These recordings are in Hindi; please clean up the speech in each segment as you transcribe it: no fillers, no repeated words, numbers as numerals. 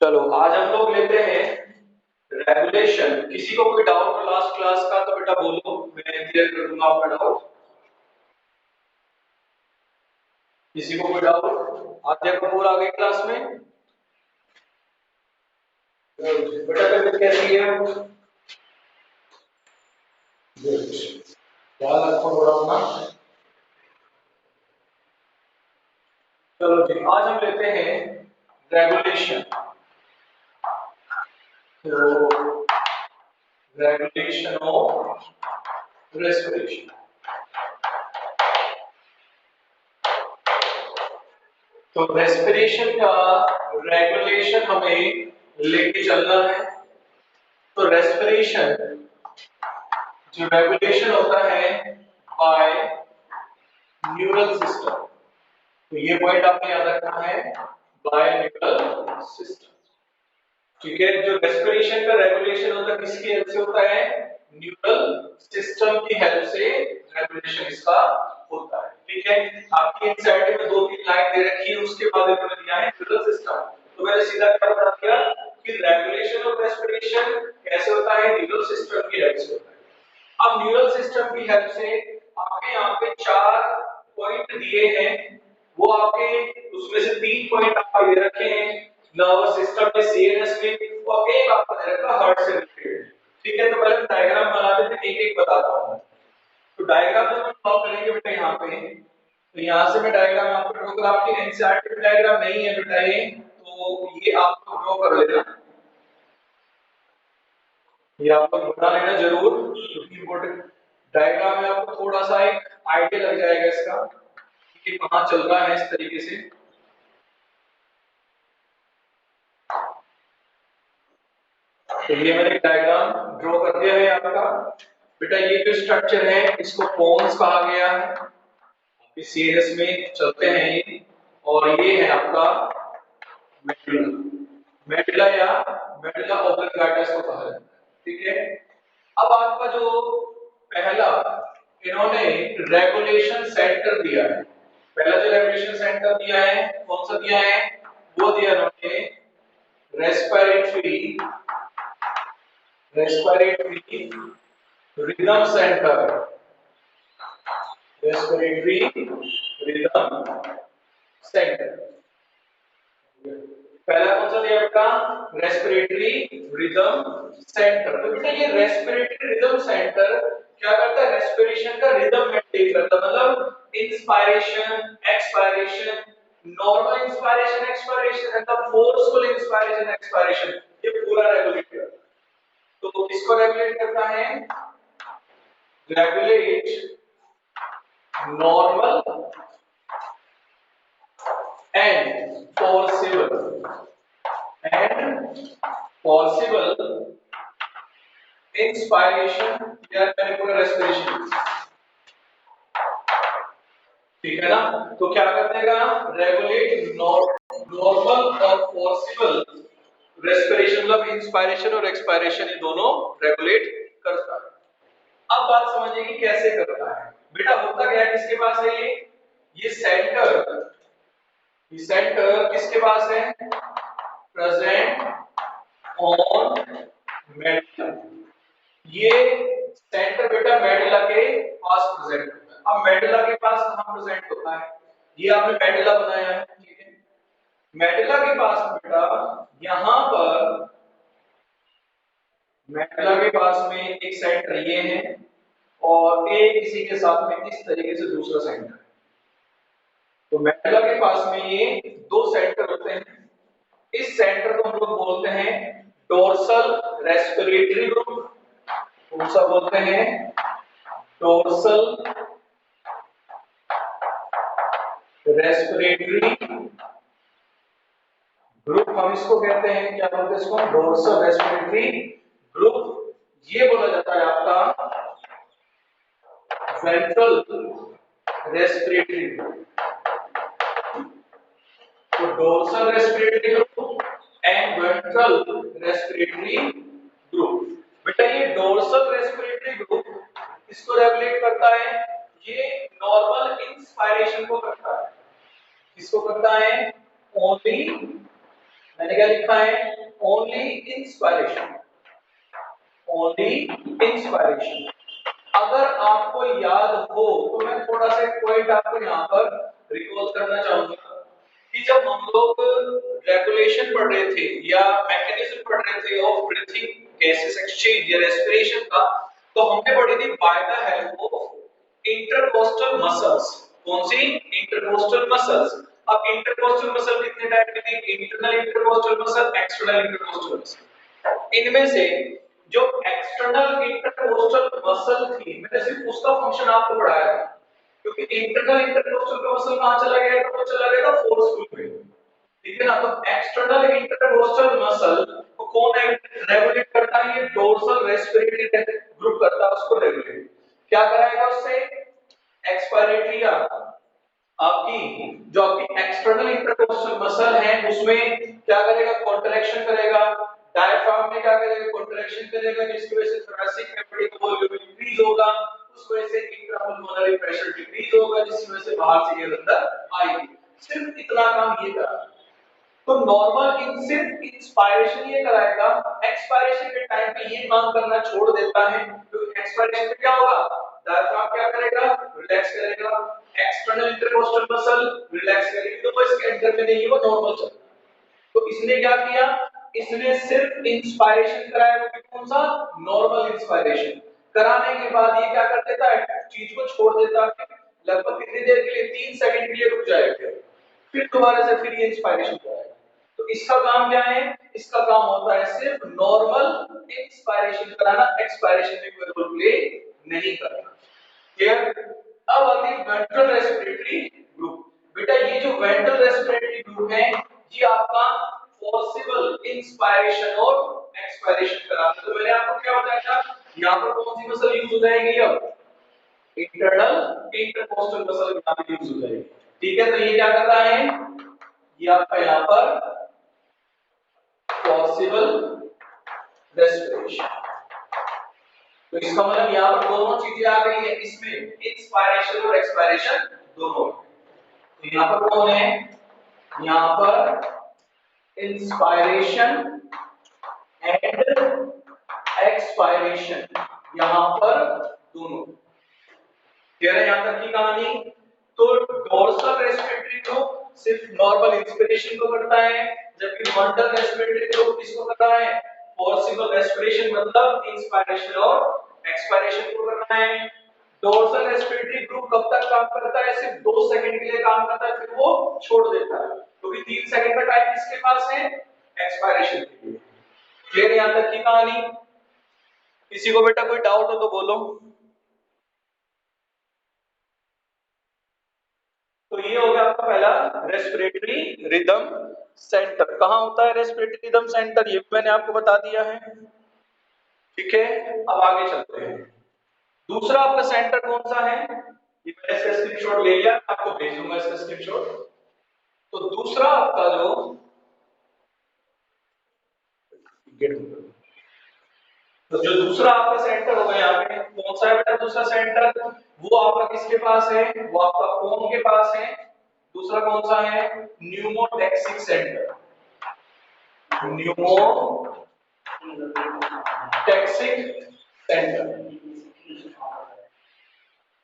चलो आज हम लोग लेते हैं रेगुलेशन। किसी को कोई डाउट लास्ट क्लास का तो बेटा बोलो, मैं क्लियर कर दूंगा आपका डाउट। किसी को कोई डाउट? आद्या कपूर आ गई क्लास में। बेटा तबीयत कैसी है? ख्याल रखो थोड़ा अपना। चलो जी, आज हम लेते हैं रेगुलेशन। तो रेगुलेशन ऑफ रेस्पिरेशन। तो रेस्पिरेशन का रेगुलेशन हमें लेके चलना है। तो रेस्पिरेशन जो रेगुलेशन होता है बाय न्यूरल सिस्टम, तो ये पॉइंट आपने याद रखना है, बाय न्यूरल सिस्टम। ठीक है, जो रेस्पिरेशन का रेगुलेशन होता है किसकी हेल्प से होता है? न्यूरल सिस्टम की हेल्प से रेगुलेशन इसका होता है। ठीक है, आपकी एनसीईआरटी में दो तीन लाइन दे रखी है, उसके बाद इन्होंने दिया है न्यूरल सिस्टम। तो मैंने सीधा क्या बता दिया कि रेगुलेशन ऑफ रेस्पिरेशन कैसे होता है? न्यूरल सिस्टम की हेल्प से होता है। अब न्यूरल सिस्टम की हेल्प से आपके यहाँ पे चार पॉइंट दिए हैं, वो आपके उसमें से तीन पॉइंट आपके दे रखे हैं नर्वस सिस्टम में, सीएनएस में, और एक आपको दे रखा हार्ट से रिलेटेड। ठीक है, तो पहले डायग्राम बनाते थे, एक एक बताता हूँ। तो डायग्राम जब हम ड्रॉ करेंगे बेटा यहाँ पे, तो यहाँ से मैं डायग्राम आपको ड्रॉ कर, आपकी एनसीईआरटी में डायग्राम नहीं है बेटा ये, तो ये आपको ड्रॉ कर लेना। ये आप लोग बना लेना जरूर, क्योंकि इम्पोर्टेंट डायग्राम में आपको थोड़ा सा एक आइडिया लग जाएगा इसका कि कहाँ चल रहा है इस तरीके से। तो ये मैंने डायग्राम ड्रॉ कर दिया है आपका। बेटा ये जो स्ट्रक्चर है इसको पोन्स कहा गया है, इस सीरियस में चलते हैं ये। और ये है आपका मेडुला। मेडुला या मेडुला ऑब्लिंगवाइटस को कहा जाता है। ठीक है, अब आपका जो पहला इन्होंने रेगुलेशन सेंटर दिया है, पहला जो रेगुलेशन सेंटर दिया है कौन सा दिया है? वो दिया इन्होंने respiratory respiratory rhythm centre. Respiratory rhythm centre पहला कौन सा दिया बेटा? Respiratory rhythm centre. तो बेटा ये रेस्पिरेटरी रिदम सेंटर क्या करता है? रेस्पिरेशन का रिदम मेंटेन करता है, मतलब inspiration expiration, normal inspiration expiration, एकदम फोर्सफुल इंस्पायरेशन एक्सपायरेशन, ये पूरा रेगुलेट करता है। तो इसको रेगुलेट करता है, regulate normal and possible inspiration या मैंने पूरा रेस्पिरेशन। ठीक है ना? तो क्या कर देगा? रेगुलेट नॉर्मल और पॉसिबल रेस्पिरेशन, मतलब इंस्पायरेशन और एक्सपायरेशन, ये दोनों रेगुलेट करता है। अब बात समझिए कि कैसे करता है। बेटा होता क्या है, किसके पास है ये सेंटर किसके पास है? Present on medulla. ये सेंटर बेटा मेडुला के पास प्रेजेंट होता है। अब मेडुला के पास कहां प्रेजेंट होता है? ये आपने मेडुला बनाया है, ठीक है। मेडुला के पास बेटा यहां पर, मेडुला के पास में एक सेंटर ये है और एक इसी के साथ में इस तरीके से दूसरा सेंटर। तो मेडुला के पास में ये दो सेंटर होते हैं। इस सेंटर को हम लोग बोलते हैं डोर्सल रेस्पिरेटरी ग्रुप। कौन सा बोलते हैं? डोर्सल रेस्पिरेटरी ग्रुप, हम इसको कहते हैं, क्या बोलते हैं इसको? Dorsal respiratory group. ये बोला जाता है आपका वेंट्रल रेस्पिरेटरी ग्रुप। तो dorsal respiratory group and ventral respiratory group. बेटा ये डोर्सल रेस्पिरेटरी ग्रुप इसको रेगुलेट करता है, ये नॉर्मल इंस्पायरेशन को करता है। किसको करता है? ओनली मैंने क्या लिखा है, ओनली इंस्पायरेशन, ओनली इंस्पायरेशन। अगर आपको याद हो तो मैं थोड़ा सा पॉइंट आपको यहाँ पर रिकॉल करना चाहूंगा कि जब हम लोग रेगुलेशन पढ़ रहे थे या मैकेनिज्म पढ़ रहे थे ऑफ ब्रीथिंग गैसेस एक्सचेंज या रेस्पिरेशन का, तो हमने पढ़ी थी by the help of intercostal muscles. कौन सी? Intercostal muscles. अब इंटरकोस्टल मसल कितने टाइप की थी? Internal intercostal muscle, external intercostal muscle. इनमें से जो एक्सटर्नल इंटरकोस्टल मसल थी, मैंने सिर्फ उसका फंक्शन आपको पढ़ाया था, क्योंकि इंटरनल इंटरकोस्टल का मसल कहां चला गया था? वो चला गया था फोर्सफुल में, ठीक है ना। तो एक्सटर्नल इंटरकोस्टल मसल को कौन रेगुलेट करता है? ये डोर्सल रेस्पिरेटरी ग्रुप करता है उसको रेगुलेट। क्या कराएगा उससे? एक्सपायरेटरी आपकी जो आपकी एक्सटर्नल इंटरकोस्टल मसल है उसमें क्या करेगा? कॉन्ट्रैक्शन करेगा। डायफ्राम में क्या करेगा? कॉन्ट्रैक्शन करेगा, जिसकी वजह से थोरैसिक कैविटी का वॉल्यूम इंक्रीज होगा, उस वजह से इंट्रापल्मोनरी प्रेशर डिक्रीज होगा, जिसकी वजह से बाहर से एयर अंदर आएगी। सिर्फ इतना काम ये करा। तो नॉर्मल इन सिर्फ इंस्पायरेशन ये कराएगा, एक्सपायरेशन के टाइम पे ये काम करना छोड़ देता है। तो एक्सपायरेशन में क्या होगा? डायफ्राम क्या करेगा? रिलैक्स करेगा, एक्सटर्नल इंटरकोस्टल मसल रिलैक्स करेगी, तो वो इसके अंदर में नहीं है, वो नॉर्मल चलता है। तो इसने क्या किया? इसने सिर्फ इंस्पायरेशन कराया, वो कौन सा? Normal inspiration. कराने के बाद ये क्या कर देता है? चीज को छोड़ देता है, लगभग कितनी देर के लिए? 3 सेकंड के लिए रुक जाएगा, फिर दोबारा से फिर ये इंस्पायरेशन कराएगा। तो इसका काम क्या है? इसका काम होता है सिर्फ नॉर्मल इंस्पायरेशन कराना, एक्सपायरेशन में कोई रोल प्ले नहीं करना। क्लियर? अब आती है वेंट्रल रेस्पिरेटरी ग्रुप। बेटा ये जो वेंट्रल रेस्पिरेटरी ग्रुप है, ये आपका पॉसिबल इंस्पायरेशन और एक्सपायरेशन कराता है। तो मैंने आपको क्या बताया था, यहाँ पर कौन सी मसल यूज हो जाएगी? अब इंटरनल इंटरकोस्टल मसल यहाँ पे यूज हो जाएगी। ठीक है, तो ये क्या कर रहा है? ये आपका यहाँ पर पॉसिबल रेस्पिरेशन। तो इसका मतलब यहाँ पर दोनों चीजें आ गई है, इसमें इंस्पायरेशन और एक्सपायरेशन दोनों। तो यहाँ पर कौन है? यहाँ पर इंस्पायरेशन एंड एक्सपायरेशन, यहाँ पर दोनों। क्लियर है यहाँ तक की कहानी? तो डोर्सल रेस्पिरेटरी ग्रुप सिर्फ नॉर्मल इंस्पिरेशन को करता है, जबकि वेंट्रल रेस्पिरेटरी ग्रुप किसको करता है? फॉर्सिबल रेस्पिरेशन, मतलब इंस्पायरेशन और एक्सपायरेशन को करता है। डोर्सल रेस्पिरेटरी ग्रुप कब तक काम करता है? सिर्फ 2 सेकंड के लिए काम करता है, फिर वो छोड़ देता है, क्योंकि 3 सेकंड का टाइम किसके पास है? एक्सपायरेशन के लिए। क्लियर यहाँ तक की कहानी? किसी को बेटा कोई डाउट हो तो बोलो। तो ये हो गया आपका पहला रेस्पिरेटरी रिदम सेंटर। कहां होता है रेस्पिरेटरी रिदम सेंटर? ये मैंने आपको बता दिया है। ठीक है, अब आगे चलते हैं। दूसरा आपका सेंटर कौन सा है? ये मैंने इसका स्क्रीनशॉट ले लिया, आपको भेज दूंगा इसका स्क्रीनशॉट। तो दूसरा आपका जो तो जो दूसरा आपका सेंटर होगा यहाँ पे, कौन सा है बेटा दूसरा सेंटर? वो आपका किसके पास है? वो आपका कोन के पास है। दूसरा कौन सा है? Pneumotaxic centre. Pneumotaxic centre.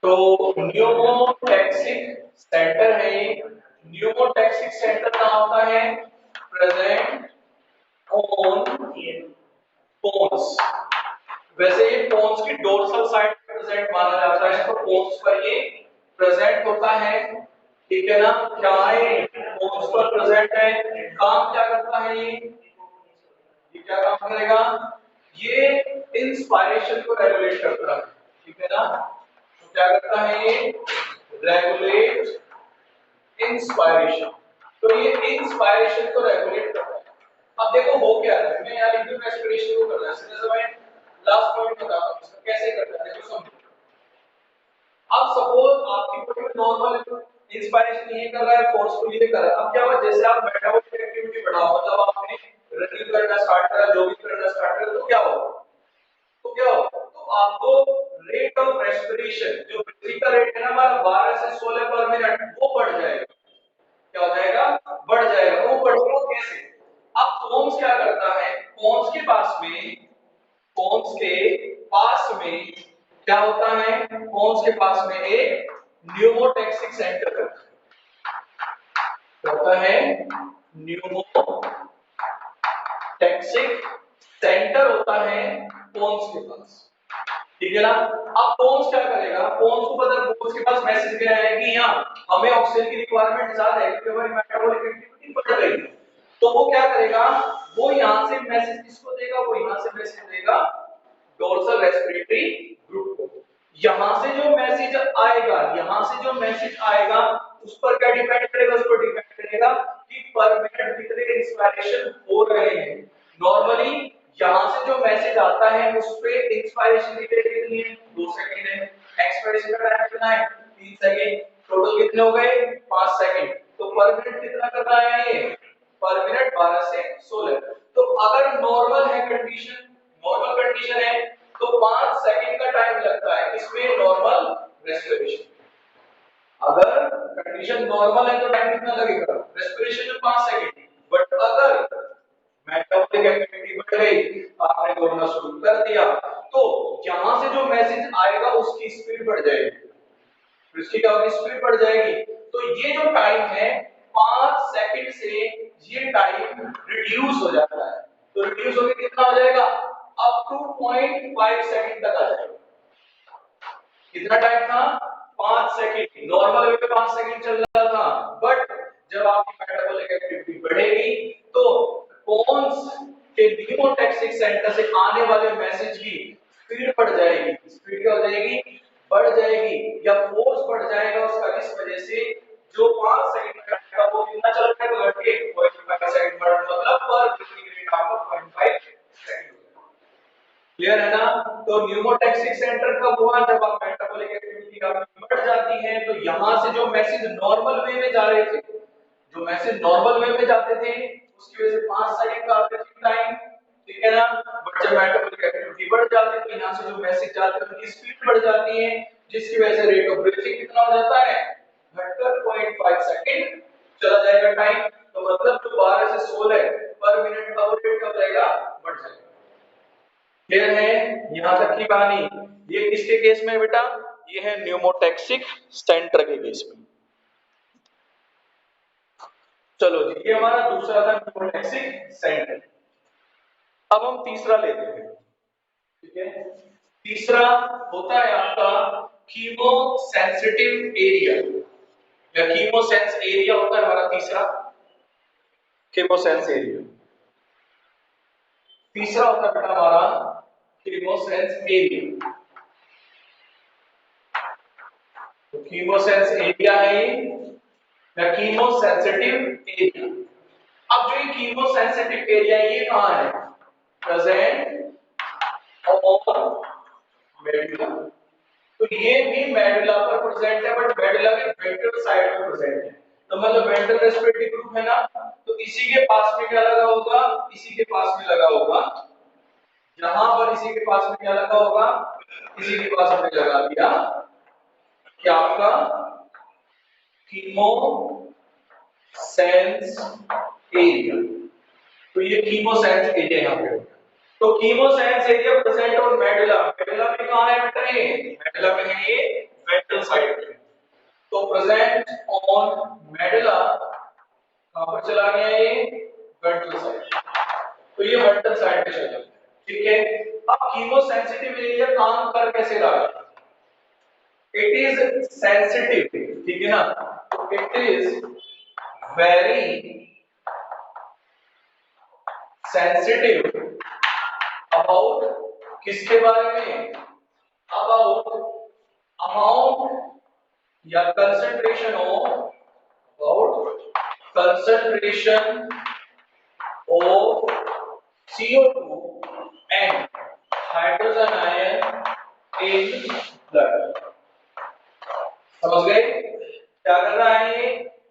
तो न्यूमोटैक्सिक सेंटर है। न्यूमोटैक्सिक सेंटर कहाँ होता है? Present on pons. वैसे ये पोन्स की डोर्सल साइड प्रेजेंट माना जाता है, तो पोन्स पर ये प्रेजेंट होता है। ठीक है ना? क्या है? पोन्स पर प्रेजेंट है। काम क्या करता है ये क्या काम करेगा? ये इंस्पायरेशन को रेगुलेट करता है। ठीक है ना? तो क्या करता है ये? Regulate inspiration. तो ये इंस्पायरेशन को रेगुलेट करता है। अब देखो हो क्या रहा है, मैं यहाँ लिख दूं रेस्पिरेशन को कर रहा है, समझ में? लास्ट पॉइंट बताता हूं इसका कैसे करता है, देखो समझो। अब सपोज आपकी बॉडी में नॉर्मल इंस्पायरेशन ये कर रहा है, फोर्सफुल ये कर रहा है। अब क्या हुआ? जैसे आप मेटाबॉलिक एक्टिविटी बढ़ाओ, मतलब आपने रनिंग करना स्टार्ट करा, जॉगिंग करना स्टार्ट करा, तो क्या होगा? तो क्या होगा? तो आपको रेट ऑफ रेस्पिरेशन, जो ब्रीथिंग का रेट है ना हमारा 12 से 16 पर मिनट, वो बढ़ जाएगा। क्या हो जाएगा? बढ़ जाएगा। वो बढ़ेगा कैसे? अब कोन्स क्या करता है, कोन्स के पास में, कोन्स के पास में क्या होता है, कोन्स के पास में एक न्यूमोटैक्सिक सेंटर होता है, न्यूमोटैक्सिक सेंटर होता है कोन्स के पास, ठीक है ना। अब कोन्स क्या करेगा, कोन्स को पता है, कोन्स के पास मैसेज गया है कि यहाँ हमें ऑक्सीजन की रिक्वायरमेंट ज्यादा है क्योंकि हमारी मेटाबॉलिक एक्टिविटी बढ़ रही है, तो वो क्या करेगा, वो यहाँ से मैसेज किसको देगा, वो यहाँ से मैसेज देगा डोर्सल रेस्पिरेटरी ग्रुप को। यहां से जो मैसेज आएगा, यहां से जो मैसेज आएगा उस पर क्या डिपेंड करेगा, उस पर डिपेंड करेगा कि पर मिनट कितने इंस्पायरेशन हो रहे हैं। नॉर्मली यहां से जो मैसेज आता है उस पे इंस्पायरेशन की पीरियड कितनी है, 2 सेकंड है, एक्सपायरेशन का टाइम कितना है, 3 सेकंड, टोटल कितने हो गए, 5 सेकंड। तो पर मिनट कितना कर रहा है ये, पर मिनट 12 से 16। तो अगर नॉर्मल है कंडीशन, नॉर्मल कंडीशन है तो 5 सेकंड का टाइम लगता है इसमें नॉर्मल रेस्पिरेशन। अगर कंडीशन नॉर्मल है तो टाइम कितना लगेगा, रेस्पिरेशन में 5 सेकंड। बट अगर मेटाबॉलिक एक्टिविटी बढ़ गई, आपने दौड़ना शुरू कर दिया, तो यहां से जो मैसेज आएगा उसकी स्पीड बढ़ जाएगी, इसकी क्या होगी, स्पीड बढ़ जाएगी। तो ये जो टाइम है 5 सेकंड से ये टाइम रिड्यूस हो जाता है, तो रिड्यूस होकर कितना हो जाएगा, अप टू 0.5 सेकंड तक आ जाएगा। कितना टाइम था, 5 सेकंड। नॉर्मल वे में 5 सेकंड चल रहा था, बट जब आपकी मेटाबॉलिक एक्टिविटी बढ़ेगी तो कोन्स के न्यूमोटैक्सिक सेंटर से आने वाले मैसेज की स्पीड बढ़ जाएगी। स्पीड क्या हो जाएगी, बढ़ जाएगी, या फोर्स बढ़ जाएगा उसका, इस वजह से जो 5 सेकंड का टाइम था वो कितना चल जाएगा, घट के 0.5 सेकंड बढ़, मतलब पर प्रति मिनट आपका 0.5 सेकंड। क्लियर है ना। तो न्यूमोटैक्सिक सेंटर कब हुआ, जब आप मेटाबॉलिक एक्टिविटी आपकी बढ़ जाती है, तो यहां से जो मैसेज नॉर्मल वे में जा रहे थे, जो मैसेज नॉर्मल वे में जाते थे उसकी वजह से 5 सेकंड का ऑपरेटिंग टाइम, ठीक है ना। बट जब मेटाबॉलिक एक्टिविटी बढ़ जाती है तो यहां से जो मैसेज जाते हैं उनकी स्पीड बढ़ जाती है, जिसकी वजह से रेट ऑफ ब्रीथिंग कितना हो जाता है, घटकर 0.5 सेकंड चला जाएगा टाइम। तो मतलब जो 12 से 16 पर मिनट का वो रेट कब जाएगा, बढ़ जाएगा। क्लियर है यहां तक की कहानी। ये किसके केस में बेटा, ये है न्यूमोटैक्सिक सेंटर के केस में। चलो जी, ये हमारा दूसरा था न्यूमोटैक्सिक सेंटर। अब हम तीसरा लेते हैं, ठीक है। तीसरा होता है आपका कीमोसेंसिटिव एरिया, या कीमोसेंस एरिया होता है हमारा तीसरा, कीमोसेंस एरिया। तीसरा होता है बेटा हमारा कीमोसेंस एरिया। तो कीमोसेंस एरिया है या कीमोसेंसिटिव एरिया। अब जो ये कीमोसेंसिटिव एरिया ये कहां है, प्रेजेंट ऑन मेडुला। तो ये भी मेडुला पर प्रेजेंट है, बट मेडुला के वेंट्रल साइड में प्रेजेंट है। तो मतलब वेंट्रल रेस्पिरेटरी ग्रुप है ना, तो इसी के पास में क्या लगा होगा, इसी के पास में लगा होगा, यहां पर इसी के पास में क्या लगा होगा, इसी के पास में लगा दिया क्या आपका कीमोसेंस एरिया। तो ये कीमोसेंस एरिया यहां पे होगा। तो chemosense area present on medulla. Medulla में कहां है बेटा, ये मेडुला में है, ये वेंट्रल साइड में। तो प्रेजेंट ऑन मेडुला कहां पर चला गया, ये वेंट्रल साइड। तो ये वेंट्रल साइड पे चला गया, ठीक है। अब कीमोसेंसिटिव एरिया काम कर कैसे रहा है, इट इज सेंसिटिव, ठीक है ना। तो it is very sensitive about, किसके बारे में, अबाउट अमाउंट या concentration of, about concentration of CO2 and hydrogen ion in blood। समझ गए क्या कर रहा है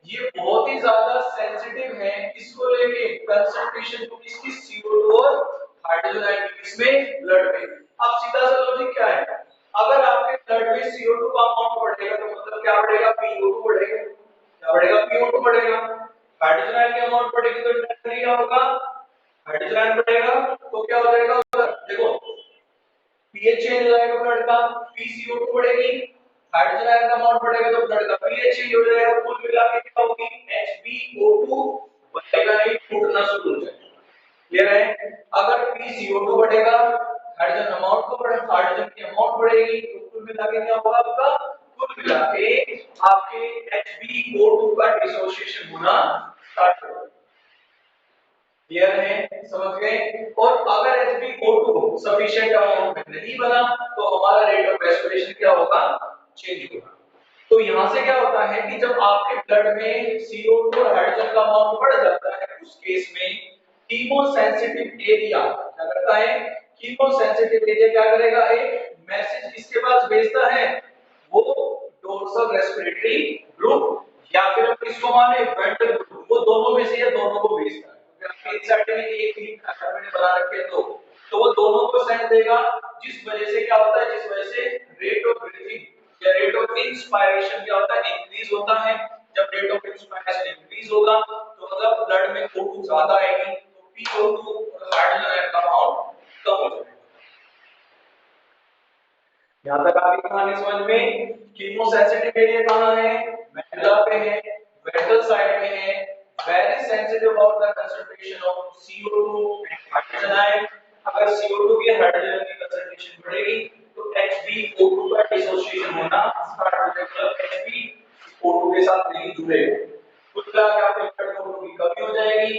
ये बहुत ही ज्यादा सेंसिटिव है, किसको लेके, कंसंट्रेशन को, किसकी, CO2 और हाइड्रोजन आयन की, किसमें, ब्लड में। अब सीधा सा लॉजिक क्या है, अगर आपके ब्लड में CO2 का अमाउंट बढ़ेगा तो मतलब क्या बढ़ेगा, PO2 बढ़ेगा। क्या बढ़ेगा, PO2 बढ़ेगा। हाइड्रोजन आयन की अमाउंट बढ़ेगी तो इंटरनली क्या होगा, हाइड्रोजन आयन बढ़ेगा तो क्या हो जाएगा उधर देखो, पीएच चेंज हो जाएगा ब्लड का, PCO2 बढ़ेगी, हाइड्रोजन आयन का अमाउंट बढ़ेगा तो ब्लड का पीएच चेंज हो जाएगा, कुल मिला के क्या होगी HbO2 बढ़ेगा नहीं, टूटना शुरू हो जाएगा। क्लियर है? अगर PCO2 बढ़ेगा, हाइड्रोजन अमाउंट को बढ़े, हाइड्रोजन की अमाउंट बढ़ेगी तो कुल मिला के क्या होगा आपका, कुल मिला के आपके HbO2 का डिसोसिएशन होना स्टार्ट होगा। क्लियर है? समझ गए? और अगर HbO2 सफिशिएंट अमाउंट में नहीं बना तो हमारा रेट ऑफ रेस्पिरेशन क्या होगा, चेंज होगा। तो यहां से क्या होता है कि जब आपके ब्लड में CO2 और हाइड्रोजन का अमाउंट बढ़ जाता है उस केस में कीमोसेंसिटिव एरिया क्या करता है, कीमोसेंसिटिव एरिया क्या करेगा, एक मैसेज इसके पास भेजता है, वो डोर्सल रेस्पिरेटरी ग्रुप या फिर हम इसको माने वेंट्रल ग्रुप, वो दोनों में से या दोनों को भेजता है। इस साइड में एक ही खाता मैंने बना रखे हैं तो वो दोनों को सेंड देगा, जिस वजह से क्या होता है, जिस वजह से रेट ऑफ ब्रीथिंग या रेट ऑफ इंस्पायरेशन क्या होता है, इंक्रीज होता है। जब रेट ऑफ इंस्पायरेशन इंक्रीज होगा तो मतलब ब्लड में O2 ज्यादा आएगी तो PO2 और हाइड्रोजन आयन का अमाउंट कम हो जाएगा। यहां तक आपकी कहानी समझ में? कीमोसेंसिटिव एरिया कहां है, मेडुला पे है, वेंट्रल साइड में है, very sensitive about the concentration of CO2 and hydrogen ion. अगर CO2 की हाइड्रोजन की कंसंट्रेशन बढ़ेगी तो HbO2 का डिसोसिएशन होना स्टार्ट हो जाएगा, HbO2 के साथ नहीं जुड़ेगा, कुल मिला के आपके ब्लड में O2 की कमी हो जाएगी।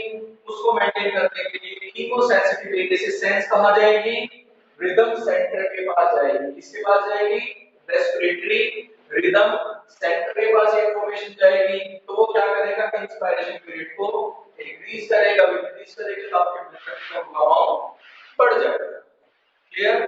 उसको मेंटेन करने के लिए कीमोसेंसिटिव एरिया से सेंस कहां जाएगी, रिदम सेंटर के पास जाएगी। किसके पास जाएगी, रेस्पिरेटरी रिदम सेंटर के पास ये इंफॉर्मेशन जाएगी। तो वो क्या करेगा, इंस्पायरेशन पीरियड को इंक्रीज करेगा, इंक्रीज करेगा तो आपके ब्लड का अमाउंट बढ़ जाएगा। क्लियर?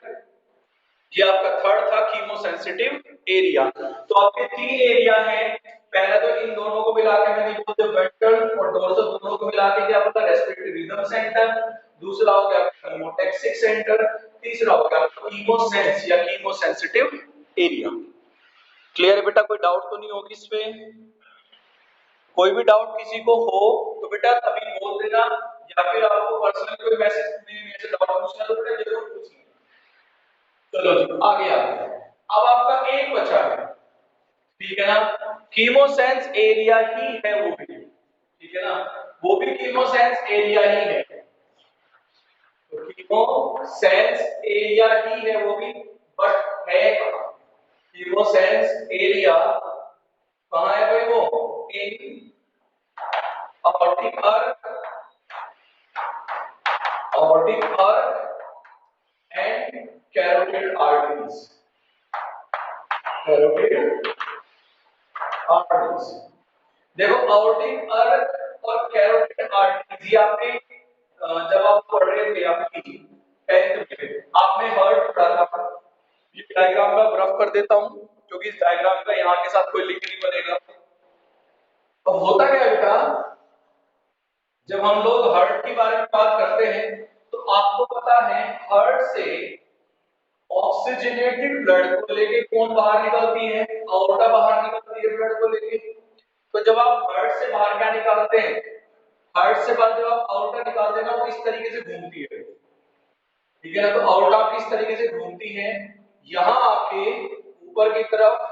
ये आपका थर्ड था कीमोसेंसिटिव एरिया। तो आपके तीन एरिया हैं, पहला तो इन दोनों को मिला के मैंने बोलते वेंट्रल और डोर्सल दोनों को मिला के क्या होता है, रेस्पिरेटरी रिदम सेंटर। दूसरा हो गया कीमोटैक्सिक सेंटर, तीसरा हो गया कीमोसेंस या कीमोसेंसिटिव एरिया। क्लियर है बेटा? कोई डाउट तो नहीं होगी इस पे? कोई भी डाउट किसी को हो तो बेटा अभी बोल देना, या फिर आपको पर्सनल कोई मैसेज में मेरे से डाउट पूछना तो बेटा जरूर पूछना। चलो जी आगे आते हैं। अब आपका एक बचा है, ठीक है ना, कीमोसेंस एरिया ही है वो भी, ठीक है ना, वो भी कीमोसेंस एरिया ही है। तो कीमोसेंस एरिया ही है वो भी, बट है कहां, कीमोसेंस एरिया कहां है भाई, वो इन aortic arc, aortic arc and carotid arteries, carotid arteries। देखो aortic arc और carotid arteries ये आपने जब आप पढ़ रहे थे आपकी 10th में आपने हर्ट पढ़ा था। ये डायग्राम मैं रफ कर देता हूं क्योंकि इस डायग्राम का यहाँ के साथ कोई लिंक नहीं बनेगा। तो होता क्या है बेटा, जब हम लोग हर्ट के बारे में बात करते हैं तो आपको पता है हर्ट से ऑक्सीजनेटेड ब्लड को लेके कौन बाहर निकलती है, आउटा बाहर निकलती है ब्लड को लेके। तो जब आप हार्ट से बाहर क्या निकालते हैं, हार्ट से बाहर जब आप आउटर निकालते हैं ना वो इस तरीके से घूमती है, ठीक है ना, तो आउटा किस तरीके से घूमती है, यहाँ आके ऊपर की तरफ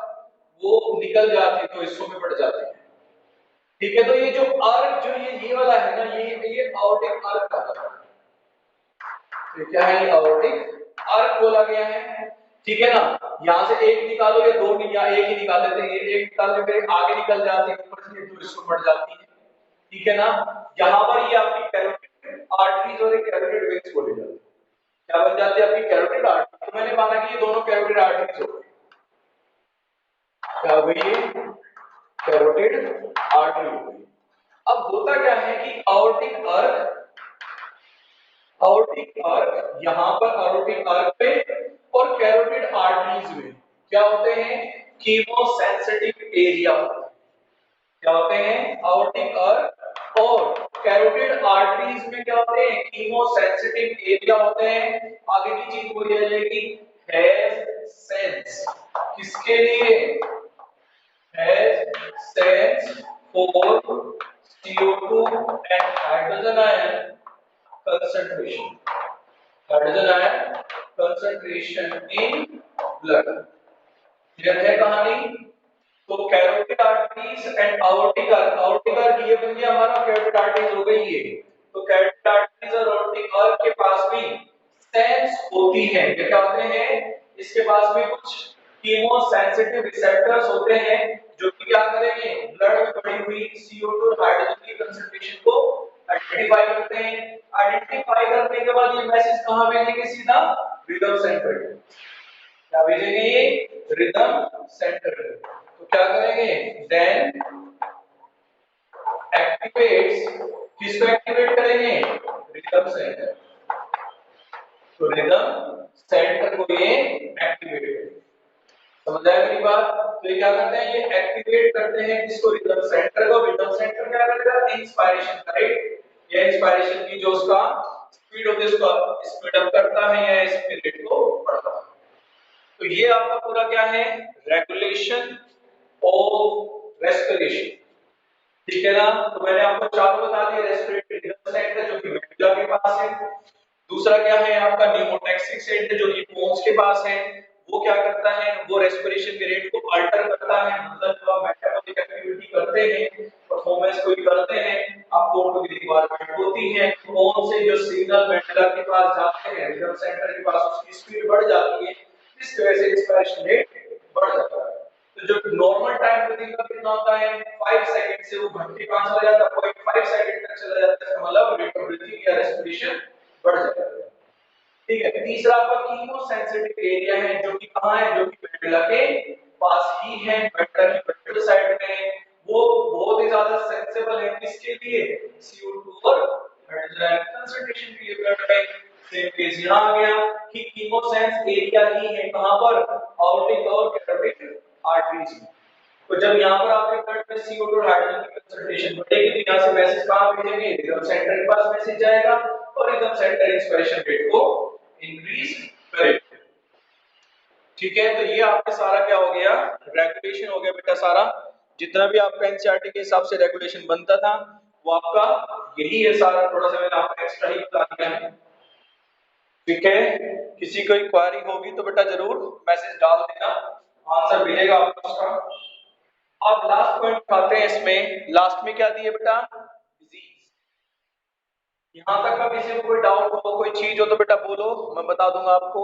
वो निकल जाती है तो हिस्सों में बढ़ जाती है, ठीक है। तो ये जो अर्क जो ये वाला है ना, ये आउटिक अर्क कहलाता है। तो क्या है, ये आउटिक अर्क बोला गया है, ठीक है ना। यहाँ से एक निकालो या दो या एक ही निकाल लेते हैं, ये एक निकालने पे आगे निकल जाती है ऊपर से तो इसको बढ़ जाती है, ठीक है ना। यहाँ पर ये आपकी कैरोटिड आर्टरीज और कैरोटिड वेन्स बोली जाती है। क्या बन जाती है आपकी कैरोटिड आर्टरी। तो मैंने माना कि ये दोनों कैरोटिड आर्टरीज हो गई। क्या हो गई, ये कैरोटिड आर्टरी हो गई। अब होता क्या है कि आर्टिक अर्क, आर्टिक अर्क यहाँ पर आर्टिक अर्क पे और कैरोटिड आर्टरीज में क्या होते हैं, कीमोसेंसिटिव एरिया होते हैं। क्या होते हैं, आर्टिक अर्क और कैरोटिड आर्टरीज में क्या होते हैं, कीमोसेंसिटिव एरिया होते हैं। आगे की चीज बोली जाएगी हैज सेंस, किसके लिए, has sense for CO2 and hydrogen ion concentration, hydrogen ion concentration in blood। Clear है कहानी? तो carotid arteries and Arctic artery ये बन गया हमारा, कैरोटिड आर्टरीज हो गई ये। तो कैरोटिड आर्टरीज और आर्टिक आर्ट के पास भी सेंस होती है, ये क्या होते हैं, इसके पास भी कुछ कीमो सेंसिटिव रिसेप्टर्स होते हैं जो कि क्या करेंगे, ब्लड में बढ़ी हुई CO2 और हाइड्रोजन की कंसंट्रेशन को आइडेंटिफाई करते हैं। आइडेंटिफाई करने के बाद ये मैसेज कहां भेजेंगे, सीधा रिदम सेंटर। क्या भेजेंगे, ये रिदम सेंटर। तो क्या करेंगे, देन एक्टिवेट्स, किसको एक्टिवेट करेंगे, रिदम सेंटर। तो रिदम सेंटर को ये एक्टिवेट करेंगे। समझ आया मेरी बात? तो ये क्या करते हैं, ये एक्टिवेट करते हैं किसको, रिदम सेंटर को। रिदम सेंटर क्या करेगा, इंस्पायरेशन का रेट, या इंस्पायरेशन की जो उसका स्पीड होती है उसको स्पीड अप करता है या इसके रेट को बढ़ाता है। तो ये आपका पूरा क्या है, रेगुलेशन ऑफ रेस्पिरेशन। ठीक है ना? तो मैंने आपको चारों बता दिए, रेस्पिरेटरी रिदम सेंटर जो कि मेडुला के पास है, दूसरा क्या है आपका न्यूमोटैक्सिक सेंटर जो कि पोन्स के पास है। वो क्या करता है, वो रेस्पिरेशन के रेट को अल्टर करता है, मतलब जब आप मेटाबॉलिक एक्टिविटी करते हैं, परफॉर्मेंस कोई करते हैं, आपको उनकी रिक्वायरमेंट होती है, पोन से जो सिग्नल मेडुला के पास जाते हैं, रिदम सेंटर के पास, उसकी स्पीड बढ़ जाती है, इस वजह से रेस्पिरेशन रेट बढ़ जाता है। तो जो नॉर्मल टाइम ब्रीथिंग का कितना होता है, 5 सेकंड से वो घंटे 5 चला जाता है, 0.5 सेकंड तक चला जाता है, मतलब रेट ऑफ ब्रीथिंग या रेस्पिरेशन बढ़ जाता है। ठीक है, तीसरा आपका कीमो सेंसिटिव एरिया है जो कि कहां है, जो कि मेडुला के पास ही है, मेडुला की वेंट्रल साइड में है। वो बहुत ही ज्यादा सेंसिबल है किसके लिए, CO2 और हाइड्रोजन कंसंट्रेशन के लिए ब्लड में। सेम केस यहां आ गया कि कीमो सेंस एरिया ही है कहां पर, आउटिक और कैरोटिड आर्टरीज में। तो जब यहां पर आपके ब्लड में CO2 और हाइड्रोजन की कंसंट्रेशन बढ़ेगी तो यहां से मैसेज कहां भेजेंगे, रिदम सेंटर के पास मैसेज जाएगा और रिदम सेंटर इंस्पिरेशन रेट को इंक्रीज करेगा। ठीक है, तो ये आपका सारा क्या हो गया, रेगुलेशन हो गया बेटा सारा। जितना भी आपका एनसीईआरटी के हिसाब से रेगुलेशन बनता था वो आपका यही है सारा, थोड़ा सा मैंने आपको एक्स्ट्रा ही बता दिया है। ठीक है, किसी कोई क्वेरी होगी तो बेटा जरूर मैसेज डाल देना, आंसर मिलेगा आपको उसका। अब लास्ट पॉइंट उठाते हैं, इसमें लास्ट में क्या दिए बेटा, डिजीज। यहां तक का किसी को कोई डाउट हो, कोई चीज हो तो बेटा बोलो, मैं बता दूंगा आपको।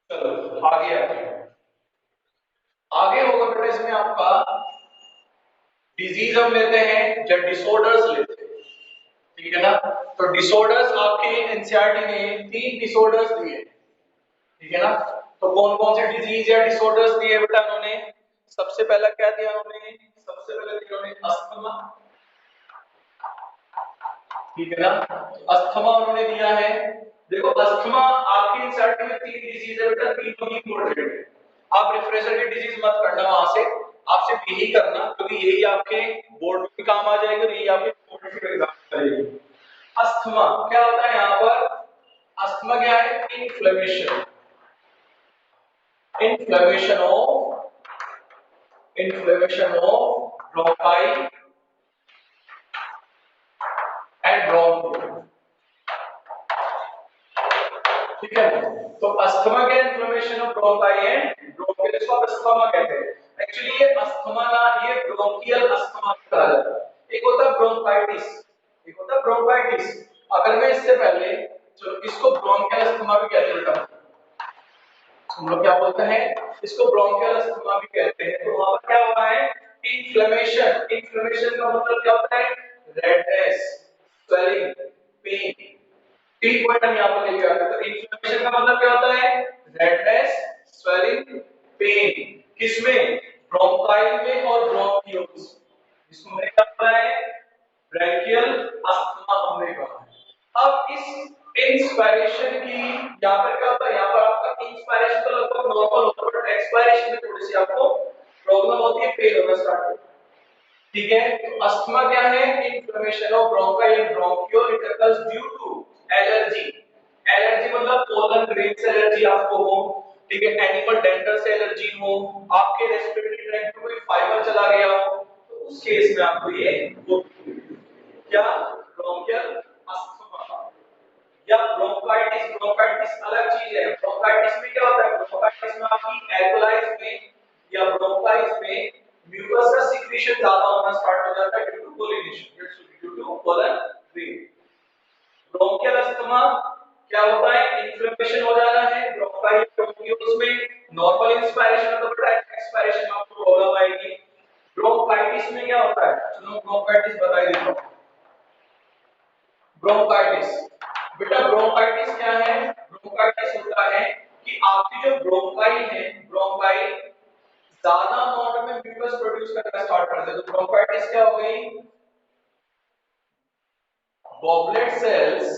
चलो आगे आते हैं। आगे होगा बेटा इसमें आपका डिजीज हम लेते हैं जब डिसऑर्डर्स लेते हैं। ठीक है ना? तो डिसऑर्डर्स आपके एनसीईआरटी ने 3 डिसऑर्डर्स दिए। ठीक है ना? तो कौन कौन से डिजीज या डिसऑर्डर्स दिए बेटा उन्होंने, सबसे पहला क्या दिया उन्होंने, सबसे पहले दिया उन्होंने अस्थमा। ठीक है ना? अस्थमा उन्होंने दिया है। देखो अस्थमा आपकी एनसीईआरटी में 3 डिजीज है बेटा, 3 ही इंपॉर्टेंट है। आप रिफ्रेशर की डिजीज मत करना वहां से, आप सिर्फ यही करना क्योंकि यही आपके बोर्ड में भी काम आ जाएगा और यही आपके कॉम्पिटिटिव एग्जाम में करेगी। अस्थमा क्या होता है यहाँ पर, अस्थमा क्या है, inflammation, inflammation of bronchi and bronchial. ठीक है, तो अस्थमा क्या, inflammation of bronchi and bronchial, इसको आप अस्थमा कहते हैं। एक्चुअली ये अस्थमा ना, ये ब्रोंकियल अस्थमा कहा जाता है। एक होता है ब्रोंकाइटिस, एक होता है ब्रोंकाइटिस। अगर मैं इससे पहले, चलो इसको ब्रोंकियल अस्थमा भी कहते हैं बेटा, हम लोग क्या बोलते हैं, इसको ब्रोंकियल अस्थमा भी कहते हैं। तो वहां पर क्या हुआ है, इन्फ्लेमेशन, इन्फ्लेमेशन का मतलब क्या होता है, रेडनेस, स्वेलिंग, पेन। 3 पॉइंट हम यहां पर लेके आते हैं। तो इन्फ्लेमेशन का मतलब क्या होता है, रेडनेस, स्वेलिंग, पेन, किसमें, ब्रोंकाई में और ब्रोंकियोल्स। इसको हमने क्या बोला है, ब्रोंकियल अस्थमा हमने कहा है। अब इस इंस्पिरेशन की यहां पर क्या होता है, यहां पर आपका इंस्पिरेशन तो लगभग नॉर्मल होता है बट एक्सपायरेशन में थोड़ी सी आपको प्रॉब्लम होती है, पेन होना स्टार्ट होता है। ठीक है, तो अस्थमा क्या है, inflammation of bronchi and bronchiole, it occurs due to allergy. Allergy मतलब पोलन ग्रेन से एलर्जी आपको हो, ठीक है, एनिमल डेंडर से एलर्जी हो, आपके रेस्पिरेटरी फाइबर चला गया हो तो उस केस में आपको ये क्या ब्रोंकियल अस्थमा या ब्रोंकाइटिस। ब्रोंकाइटिस अलग चीज है। ब्रोंकाइटिस में क्या होता है, ब्रोंकाइटिस में आपकी एल्कोलाइज में या ब्रोंकाइटिस में म्यूकस का सिक्रीशन ज्यादा होना स्टार्ट हो जाता है due to pollination, due to pollen grain. Bronchial asthma क्या होता है, इन्फ्लेमेशन हो जाना है ब्रोंकाई ब्रोंकियोल्स में। नॉर्मल इंस्पायरेशन होता है, बट एक्सपायरेशन में आपको प्रॉब्लम आएगी। ब्रोंकाइटिस में क्या होता है, चलो ब्रोंकाइटिस बता ही देता हूं। ब्रोंकाइटिस, बेटा ब्रोंकाइटिस क्या है, ब्रोंकाइटिस होता है कि आपकी जो ब्रोंकाई है, ब्रोंकाई ज्यादा अमाउंट में म्यूकस प्रोड्यूस करना स्टार्ट कर दे। तो ब्रोंकाइटिस क्या हो गई, goblet cells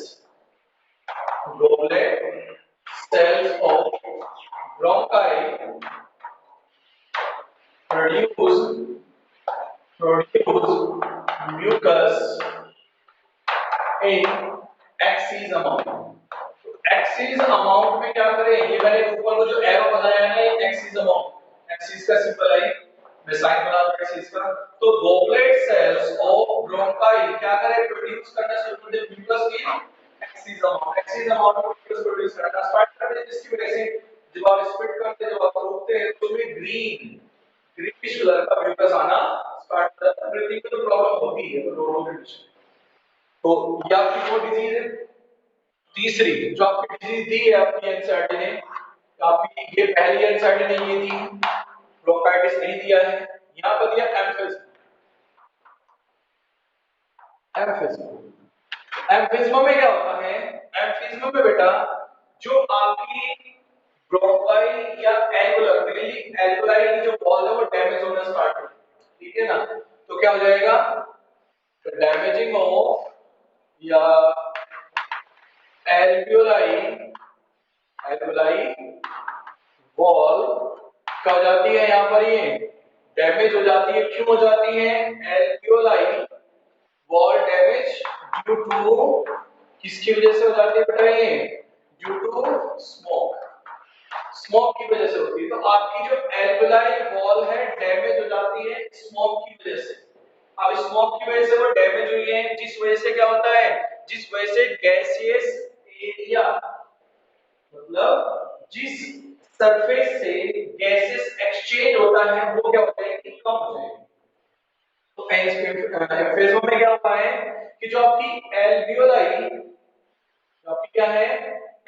of bronchi produce mucus in excess amount। Axis amount में क्या करें, ये मैंने ऊपर को जो एरो बनाया है ना, ये एक्सिस अमाउंट, एक्सिस का सिंबल है, मैं साइन बना रहा हूं एक्सिस का। तो गॉबलेट सेल्स ऑफ ब्रोंकाई क्या करें, प्रोड्यूस करना शुरू कर दे म्यूकस की एक्सिस अमाउंट। एक्सिस अमाउंट में म्यूकस प्रोड्यूस करना स्टार्ट कर दे, जिसकी वजह से जब आप स्पिट करते हैं, जब आप रोकते हैं तो उसमें ग्रीनिश कलर का म्यूकस आना स्टार्ट कर जाता है। ब्रीथिंग में तो प्रॉब्लम होती है, तो नॉर्मल कंडीशन। तो ये आपकी वो डिजीज है। तीसरी जो आपकी डिजीज दी है आपकी एनसीईआरटी ने, आपकी ये पहली एनसीईआरटी ने ये दी, ब्रोंकाइटिस नहीं दिया है, यहां पर दिया एम्फिज्मा। एम्फिज्मा, एम्फिज्मा में क्या होता है, एम्फिज्मा में बेटा जो आपकी ब्रोंकाई या एल्वुलर, मेनली एल्वुलाई की जो वॉल है वो डैमेज होना स्टार्ट हो, ठीक है ना। तो क्या हो जाएगा, डैमेजिंग ऑफ या एल्वियोलाई, एल्वियोलाई वॉल क्या हो जाती है, यहां पर ये डैमेज हो जाती है। क्यों हो जाती है, alveoli wall damage due to, किसकी वजह से हो जाती है बेटा, ये ड्यू टू स्मोक, स्मोक की वजह से होती है। तो आपकी जो एल्वियोलाई वॉल है डैमेज हो जाती है स्मोक की वजह से। अब स्मोक की वजह से वो डैमेज हुई है, जिस वजह से क्या होता है, जिस वजह से गैसियस एरिया, मतलब जिस सरफेस से गैसेस एक्सचेंज होता है वो क्या होता है कि कम हो जाएगा। तो एम्फिज्मा में क्या होता है कि जो आपकी एल्वियोलाई, जो आपकी क्या है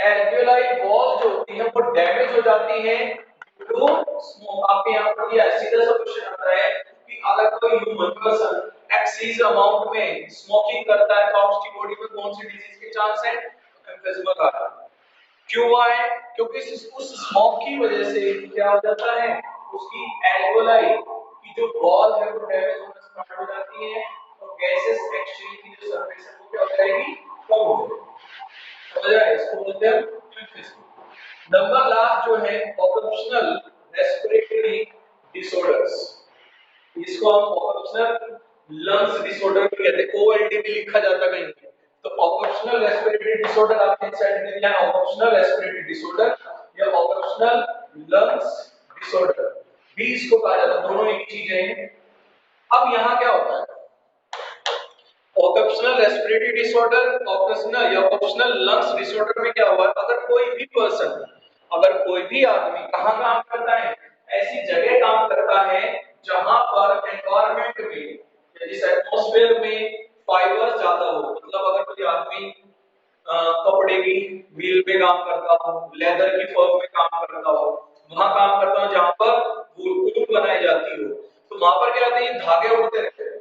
एल्वियोलाई वॉल जो होती है वो डैमेज हो जाती है ड्यू टू स्मोक। आपके यहाँ पर ये सीधा सा क्वेश्चन आता है कि अगर कोई ह्यूमन पर्सन एक्सीज अमाउंट में स्मोकिंग करता है तो उसकी बॉडी में कौन सी डिजीज के चांस है, एम्फिज्मा का। क्यों हुआ है, क्योंकि उस स्मोक की वजह से क्या हो जाता है, उसकी एल्वियोलाई की जो वॉल है वो डैमेज होना स्टार्ट हो जाती है और गैसेस एक्सचेंज की जो सरफेस है वो क्या हो जाएगी, कम हो जाएगी। समझ रहा है, इसको बोलते हैं एम्फिज्मा। नंबर लास्ट जो है ऑक्यूपेशनल रेस्पिरेटरी डिसऑर्डर्स, इसको हम ऑक्यूपेशनल लंग्स डिसऑर्डर भी कहते हैं, ओएलडी भी लिखा जाता है कहीं। तो ऑक्यूपेशनल रेस्पिरेटरी डिसऑर्डर आपके साइड में दिया है, ऑक्यूपेशनल रेस्पिरेटरी डिसऑर्डर या ऑक्यूपेशनल लंग्स डिसऑर्डर भी इसको कहा जाता है, दोनों एक चीज है। अब यहां क्या होता है, ऑक्यूपेशनल रेस्पिरेटरी डिसऑर्डर, ऑक्यूपेशनल या ऑक्यूपेशनल लंग्स डिसऑर्डर में क्या हुआ, अगर कोई भी पर्सन, अगर कोई भी आदमी कहां काम करता है, ऐसी जगह काम करता है जहां पर एनवायरनमेंट में या जिस एटमॉस्फेयर में फाइबर ज्यादा हो, मतलब अगर कोई आदमी कपड़े की मिल में काम करता हो, लेदर की फर्म में काम करता हो, वहां काम करता हो जहां पर वूल बनाई जाती हो, तो वहां पर क्या होता है, धागे उड़ते रहते हैं,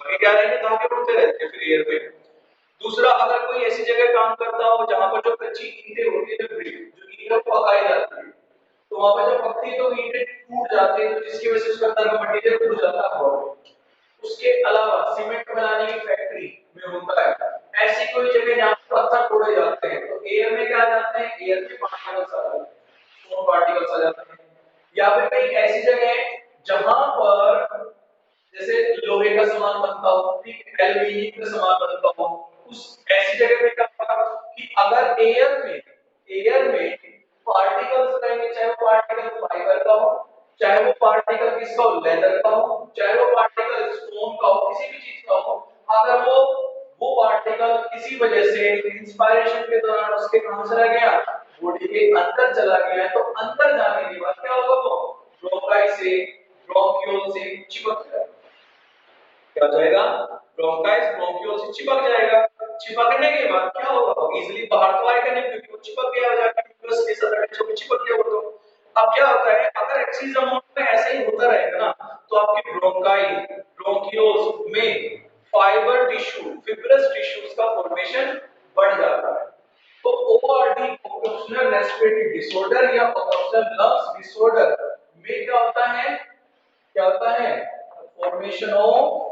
आगे क्या रहेंगे, धागे उड़ते रहते हैं फिर एयर में। दूसरा, अगर कोई ऐसी जगह काम करता हो जहां पर जो कच्ची ईंटें होती है, जो ईंटें पकाई जाती है, तो वहां पर जब पकती है तो ईंटें टूट जाती है, तो जिसकी वजह से उसका अंदर का मटेरियल टूट जाता है। उसके अलावा सीमेंट बनाने की फैक्ट्री में होता है ऐसी कोई जगह जहां पत्थर तोड़े जाते हैं, तो एयर में क्या आ जाते हैं, एयर में पार्टिकल्स आ जाते हैं, स्मॉल पार्टिकल्स आ जाते हैं। या फिर कहीं ऐसी जगह है जहां पर जैसे लोहे का सामान बनता हो, ठीक है, एल्यूमीनियम का सामान बनता हो, उस ऐसी जगह पे क्या होगा कि अगर एयर में पार्टिकल्स रहेंगे, चाहे वो पार्टिकल फाइबर का हो चाहे वो पार्टिकल किसका हो, लेदर का हो, चाहे वो पार्टिकल स्टोन का हो, किसी भी चीज का हो, अगर वो पार्टिकल किसी वजह से इंस्पायरेशन के दौरान उसके कहां चला गया, बॉडी के अंदर चला गया, तो अंदर जाने के बाद क्या होगा, वो ब्रोंकाई से, ब्रोंक्यूल से चिपक जाएगा। क्या हो जाएगा, ब्रोंकाइस ब्रोंक्यूल से चिपक जाएगा। चिपकने के बाद क्या होगा, इजीली बाहर तो आएगा नहीं, क्योंकि वो चिपक गया, हो जाएगा म्यूकस के साथ अटैच होकर चिपक गया वो। तो अब क्या होता है, अगर एक्सीज अमाउंट में ऐसे ही होता रहेगा ना, तो आपकी ब्रोंकाई ब्रोंक्यूल्स में फाइबर टिश्यू, फिब्रस टिश्यूज का फॉर्मेशन बढ़ जाता है। तो ओआरडी, ऑक्यूपेशनल रेस्पिरेटरी डिसऑर्डर या ऑक्यूपेशनल लंग्स डिसऑर्डर में क्या होता है, क्या होता है, फॉर्मेशन ऑफ,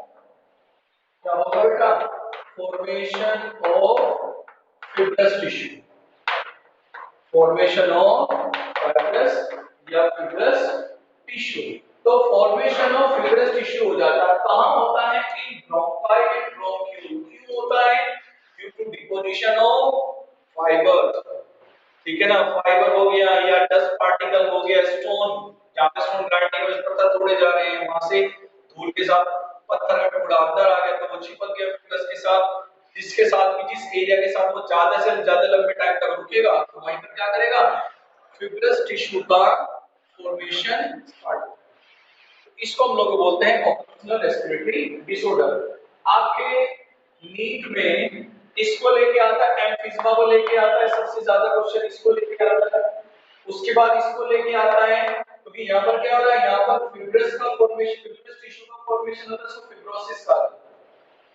क्या होगा बेटा, formation of fibrous tissue, formation of fibrous या फिब्रस टिश्यू। तो फॉर्मेशन ऑफ फिब्रस टिश्यू हो जाता है, कहां होता है, इन ब्रोंकाई एंड ब्रोंक्यूल। क्यों होता है, due to deposition of fibre. ठीक है ना, फाइबर हो गया या डस्ट पार्टिकल हो गया, स्टोन, जहां पे स्टोन ग्राइंडिंग में पत्थर तोड़े जा रहे हैं, वहां से धूल के साथ पत्थर का टुकड़ा अंदर आ गया, तो वो चिपक गया फिंगर्स के साथ, जिसके साथ भी, जिस एरिया के साथ वो ज्यादा से ज्यादा लंबे टाइम तक रुकेगा, तो वहीं पर क्या करेगा, फिब्रस टिश्यू का फॉर्मेशन स्टार्ट होगा। इसको हम लोग बोलते हैं ऑक्यूपेशनल रेस्पिरेटरी डिसऑर्डर। आपके नीट में इसको लेके आता है, एम्फिज्मा को लेके आता है, सबसे ज्यादा क्वेश्चन इसको लेके आता है। उसके बाद इसको लेके आता है, क्योंकि यहाँ पर क्या हो रहा है, यहाँ पर फिब्रस का फॉर्मेशन, फिब्रस टिश्यू का फॉर्मेशन होता है, इसको फिब्रोसिस कहा जाता है।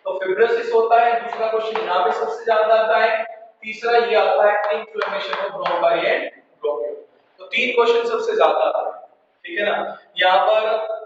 तो फिब्रोसिस होता है, दूसरा क्वेश्चन यहाँ पे सबसे ज्यादा आता है, तीसरा ये आता है inflammation of bronchi and bronchiole. तो तीन क्वेश्चन सबसे ज्यादा आता है, ठीक है ना। यहाँ पर